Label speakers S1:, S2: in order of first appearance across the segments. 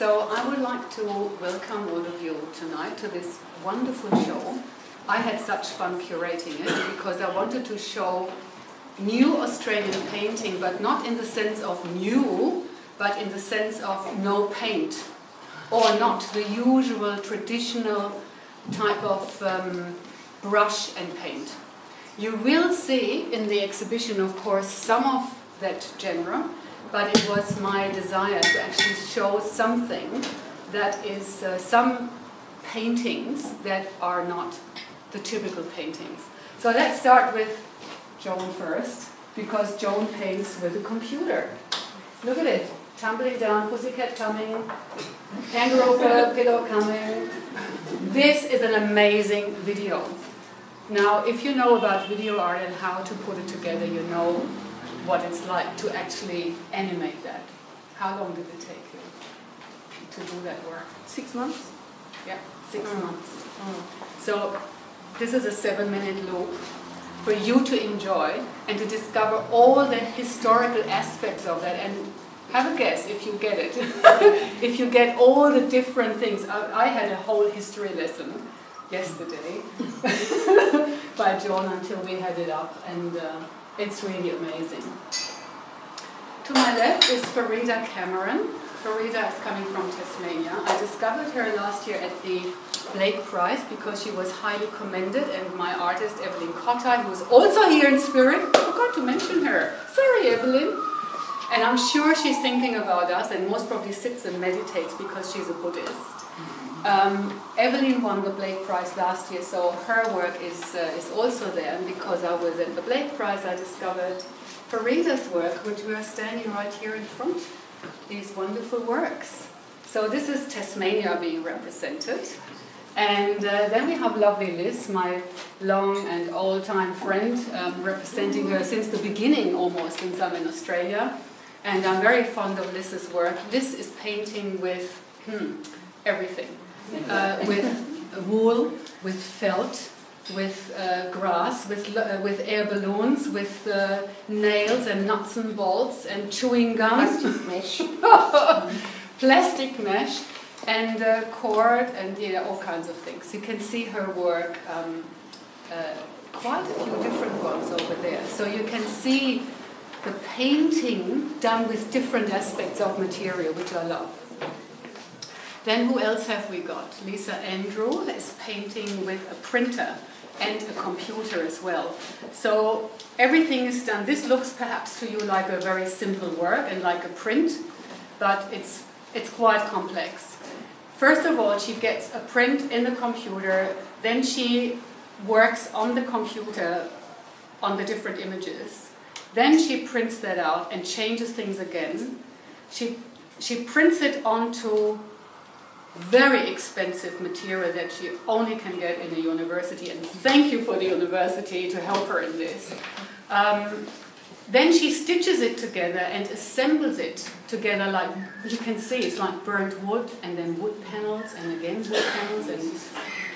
S1: So I would like to welcome all of you tonight to this wonderful show. I had such fun curating it because I wanted to show new Australian painting, but not in the sense of new, but in the sense of no paint, or not the usual traditional type of brush and paint. You will see in the exhibition, of course, some of that genre, but it was my desire to actually show something that is some paintings that are not the typical paintings. So let's start with Joan first, because Joan paints with a computer. Look at it, tumbling down, pussycat coming, kangaroo pillow coming. This is an amazing video. Now, if you know about video art and how to put it together, you know what it's like to actually animate that. How long did it take you to do that work?
S2: 6 months?
S1: Yeah, 6 months. So this is a 7-minute loop for you to enjoy and to discover all the historical aspects of that. And have a guess if you get it. If you get all the different things. I had a whole history lesson yesterday by John until we had it up, and it's really amazing. To my left is Farida Cameron. Farida is coming from Tasmania. I discovered her last year at the Blake Prize because she was highly commended, and my artist Evelyn Cotta, who was also here in spirit, I forgot to mention her. Sorry, Evelyn. And I'm sure she's thinking about us and most probably sits and meditates because she's a Buddhist. Evelyn won the Blake Prize last year, so her work is also there. And because I was at the Blake Prize, I discovered Farida's work, which we are standing right here in front. These wonderful works. So this is Tasmania being represented. And then we have lovely Liz, my long and old-time friend, representing her since the beginning almost, since I'm in Australia. And I'm very fond of Liz's work. Liz is painting with everything. With wool, with felt, with grass, with air balloons, with nails and nuts and bolts and chewing gum.
S2: Plastic mesh.
S1: Plastic mesh and cord and all kinds of things. You can see her work, quite a few different ones over there. So you can see the painting done with different aspects of material, which I love. Then who else have we got? Lisa Andrew is painting with a printer and a computer as well. So everything is done. This looks perhaps to you like a very simple work and like a print, but it's quite complex. First of all, she gets a print in the computer, then she works on the computer on the different images. Then she prints that out and changes things again. She prints it onto very expensive material that she only can get in a university, and thank you for the university to help her in this. Then she stitches it together and assembles it together, like you can see, it's like burnt wood and then wood panels and again wood panels, and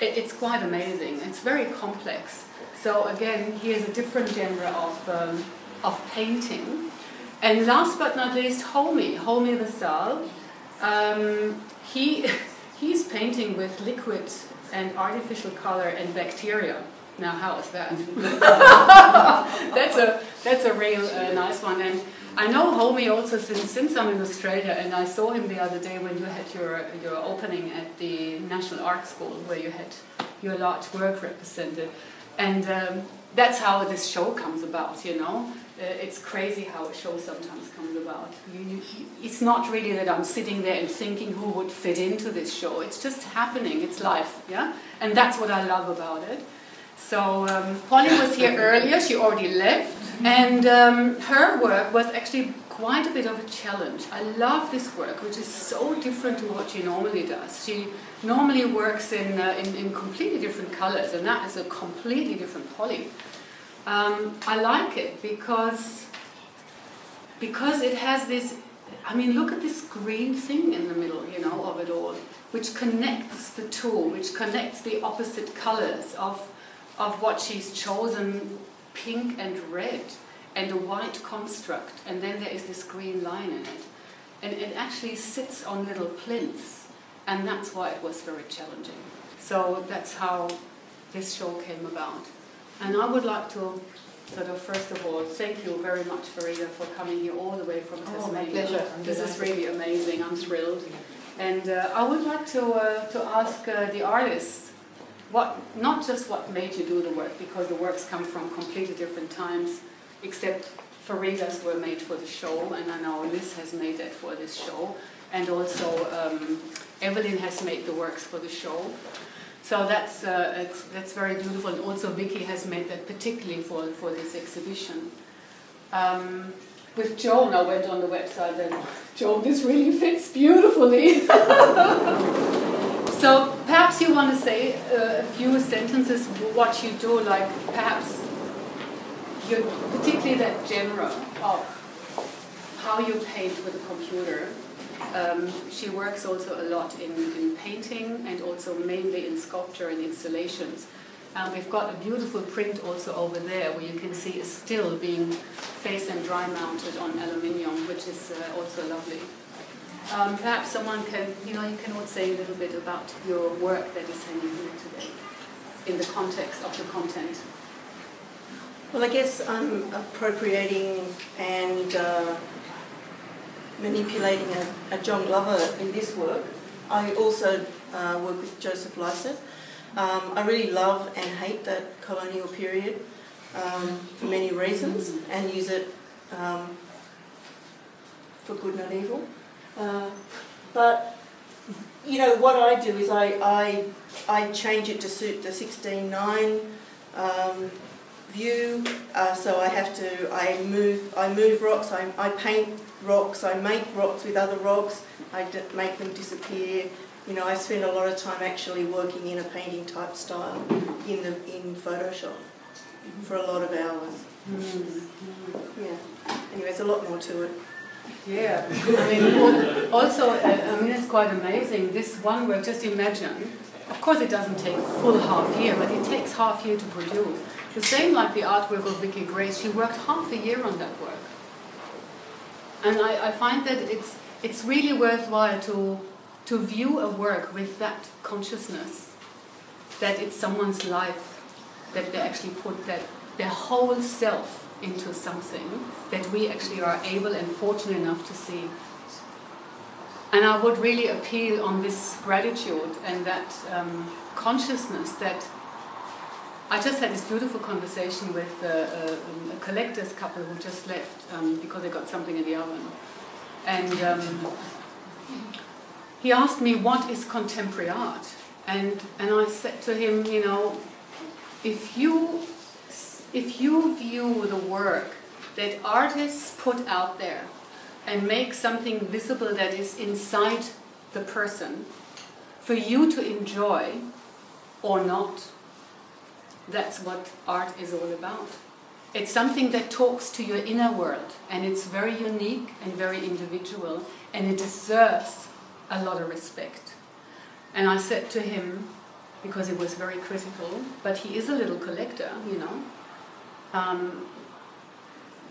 S1: it's quite amazing. It's very complex. So again, here's a different genre of painting. And last but not least, Homi Vassal. He's painting with liquid and artificial color and bacteria. Now, how is that? That's a real nice one. And I know Homi also since I'm in Australia, and I saw him the other day when you had your opening at the National Art School, where you had your large work represented. And that's how this show comes about, you know. It's crazy how a show sometimes comes about. It's not really that I'm sitting there and thinking who would fit into this show. It's just happening. It's life, yeah? And that's what I love about it. So Polly was here earlier. She already left. And her work was actually quite a bit of a challenge. I love this work, which is so different to what she normally does. She normally works in completely different colors, and that is a completely different Polly. I like it because it has this, I mean, look at this green thing in the middle, you know, of it all, which connects the two, which connects the opposite colors of what she's chosen, pink and red, and a white construct, and then there is this green line in it. and it actually sits on little plinths, and that's why it was very challenging. So that's how this show came about. And I would like to sort of, first of all, thank you very much, Farida, for coming here all the way from Tasmania.
S2: My pleasure.
S1: This is really amazing. I'm thrilled. And I would like to ask the artists, not just what made you do the work, because the works come from completely different times, except Farida's were made for the show, and I know Liz has made that for this show, and also Evelyn has made the works for the show. So that's very beautiful, and also Vicky has made that particularly for this exhibition. With Joan, I went on the website and, Joan, this really fits beautifully. So perhaps you want to say a few sentences what you do, like perhaps particularly that genre of how you paint with a computer. She works also a lot in painting and also mainly in sculpture and installations. We've got a beautiful print also over there where you can see a still being face and dry mounted on aluminium, which is also lovely. Perhaps someone can, you can also say a little bit about your work that is hanging here today in the context of the content.
S2: Well, I guess I'm appropriating and manipulating a John Glover in this work. I also work with Joseph Lycett. I really love and hate that colonial period for many reasons, and use it for good, not evil. But what I do is I change it to suit the 16:9 view. So I move rocks. I paint rocks. I make rocks with other rocks. I make them disappear. I spend a lot of time actually working in a painting type style in Photoshop for a lot of hours. Yeah. Anyway, there's a lot more to it.
S1: Yeah. Also, it's quite amazing. This one work, just imagine. Of course, it doesn't take a full half year, but it takes half year to produce. The same like the artwork of Vicky Grace. She worked half a year on that work. And I find that it's really worthwhile to view a work with that consciousness, that it's someone's life, that they actually put their whole self into something that we actually are able and fortunate enough to see. And I would really appeal on this gratitude and that consciousness that I just had this beautiful conversation with a collector's couple who just left because they got something in the oven. And he asked me, what is contemporary art? And I said to him, if you view the work that artists put out there and make something visible that is inside the person, for you to enjoy or not, that's what art is all about. It's something that talks to your inner world, and it's very unique and very individual, and it deserves a lot of respect. And I said to him, because he was very critical, but he is a little collector,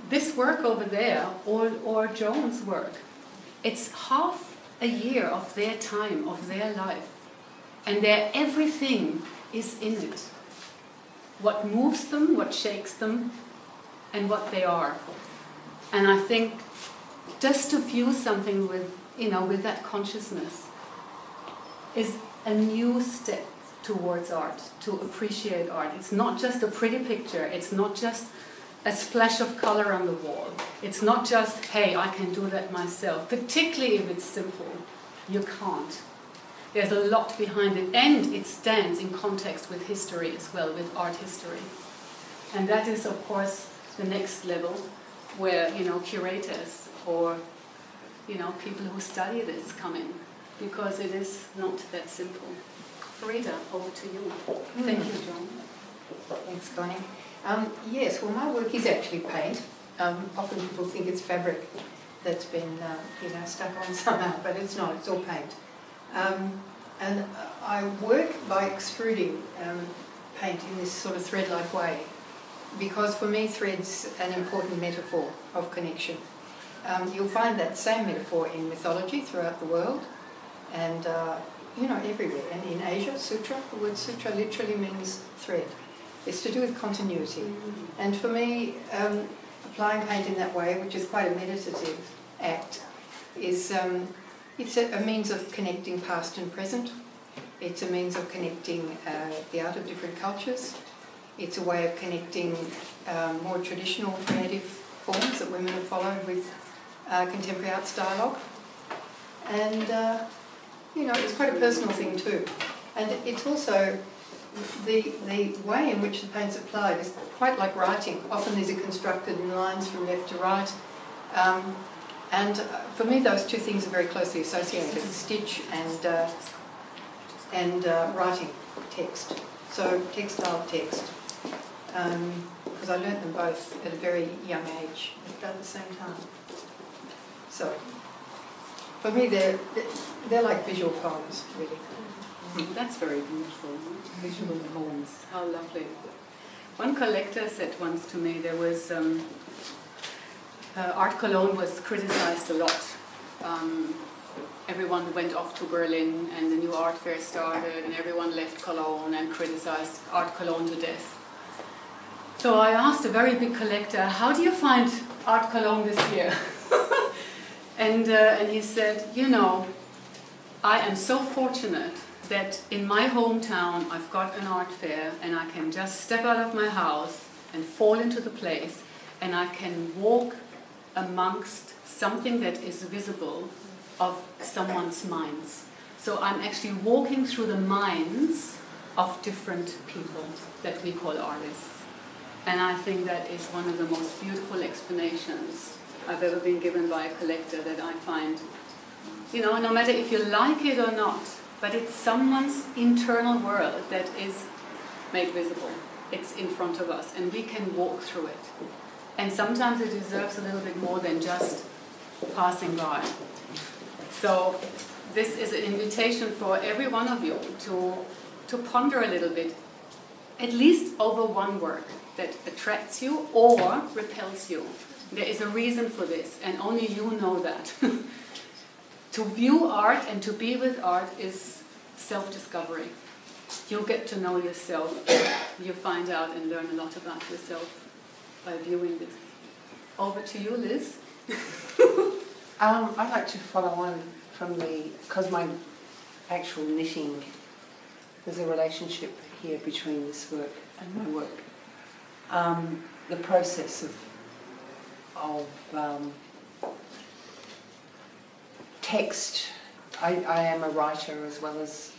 S1: this work over there, or Joan's work, it's half a year of their time, of their life, and everything is in it. What moves them, what shakes them, and what they are. And I think just to view something with that consciousness is a new step towards art, to appreciate art. It's not just a pretty picture, it's not just a splash of color on the wall. It's not just, hey, I can do that myself, particularly if it's simple. You can't. There's a lot behind it, and it stands in context with history as well, with art history. And that is, of course, the next level where, curators or, people who study this come in, because it is not that simple. Rita, over to you. Thank you, John.
S3: Thanks, Connie. Yes, well, my work is actually paint. Often people think it's fabric that's been, stuck on somehow, but it's not. It's all paint. And I work by extruding paint in this sort of thread-like way, because for me thread's an important metaphor of connection. You'll find that same metaphor in mythology throughout the world, and everywhere. And in Asia, sutra, the word sutra literally means thread. It's to do with continuity. And for me, applying paint in that way, which is quite a meditative act, is it's a means of connecting past and present. It's a means of connecting the art of different cultures. It's a way of connecting more traditional creative forms that women have followed with contemporary arts dialogue. And, it's quite a personal thing too. And it's also the way in which the paint's applied is quite like writing. Often these are constructed in lines from left to right. And for me, those two things are very closely associated, stitch and writing, text. So textile text. Because I learnt them both at a very young age, at the same time. So, for me, they're like visual poems, really.
S1: That's very beautiful. Visual poems. How lovely. One collector said once to me, there was art Cologne was criticized a lot. Everyone went off to Berlin and the new art fair started and everyone left Cologne and criticized art Cologne to death. So I asked a very big collector, how do you find art Cologne this year? and he said, I am so fortunate that in my hometown I've got an art fair and I can just step out of my house and fall into the place and I can walk amongst something that is visible of someone's minds. So I'm actually walking through the minds of different people that we call artists. And I think that is one of the most beautiful explanations I've ever been given by a collector, that I find, no matter if you like it or not, but it's someone's internal world that is made visible. It's in front of us and we can walk through it. And sometimes it deserves a little bit more than just passing by. So this is an invitation for every one of you to ponder a little bit, at least over one work that attracts you or repels you. There is a reason for this, and only you know that. To view art and to be with art is self-discovery. You get to know yourself. You find out and learn a lot about yourself by viewing this. Over to you, Liz.
S4: I'd like to follow on from because my actual knitting, there's a relationship here between this work and my work. The process of text. I am a writer as well as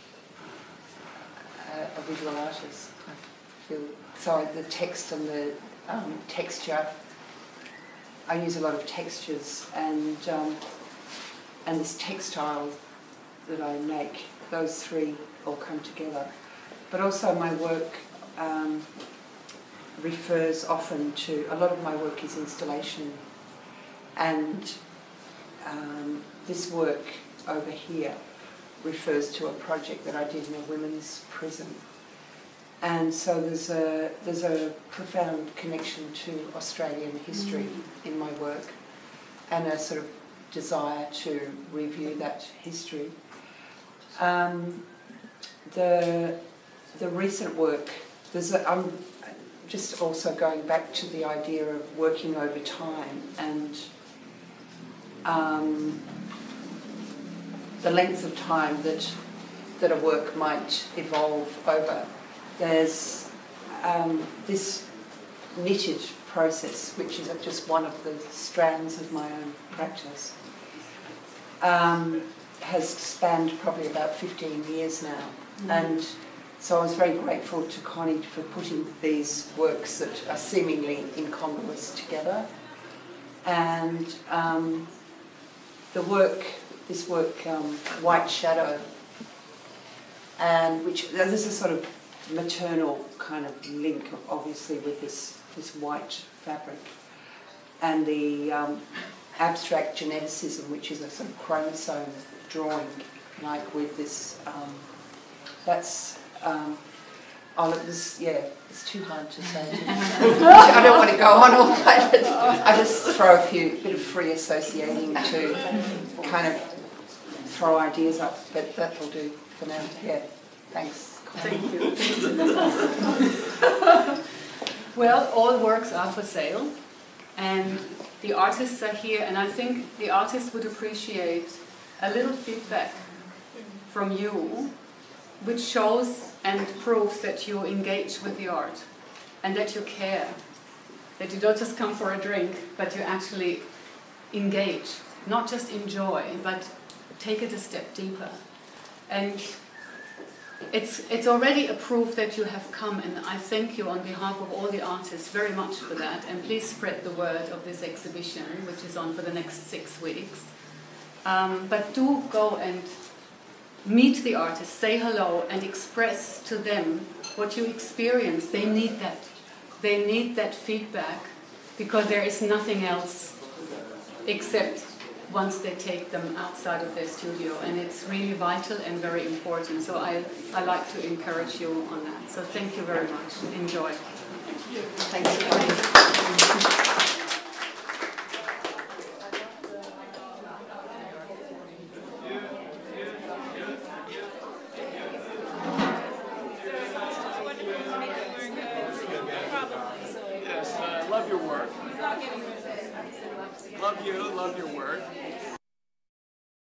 S4: a visual artist. I feel so. The text and the texture. I use a lot of textures and this textile that I make. Those three all come together. But also my work refers often to, a lot of my work is installation, and this work over here refers to a project that I did in a women's prison. And so there's a profound connection to Australian history in my work, and a sort of desire to review that history. The recent work, I'm just also going back to the idea of working over time and the length of time that a work might evolve over. There's this knitted process, which is just one of the strands of my own practice, has spanned probably about 15 years now. And so I was very grateful to Connie for putting these works that are seemingly incongruous together. And this work, White Shadow, and which there's a sort of maternal kind of link, obviously, with this white fabric, and the abstract geneticism, which is a sort of chromosome drawing, like with this. That's Oh, it was, yeah, it's too hard to say. I don't want to go on all night, but I just throw a bit of free associating to kind of throw ideas up, but that'll do for now. Yeah, thanks.
S1: Thank you. Well, all works are for sale, and the artists are here, and I think the artists would appreciate a little feedback from you, which shows and proves that you engage with the art and that you care, that you don't just come for a drink, but you actually engage, not just enjoy, but take it a step deeper. And it's already a proof that you have come, and I thank you on behalf of all the artists very much for that, and please spread the word of this exhibition, which is on for the next 6 weeks. But do go and meet the artists, say hello, and express to them what you experience. They need that. They need that feedback, because there is nothing else except once they take them outside of their studio, and it's really vital and very important. So I like to encourage you on that. So thank you very much. Enjoy.
S2: Thanks for coming.
S5: Love your work. Love you, love your work.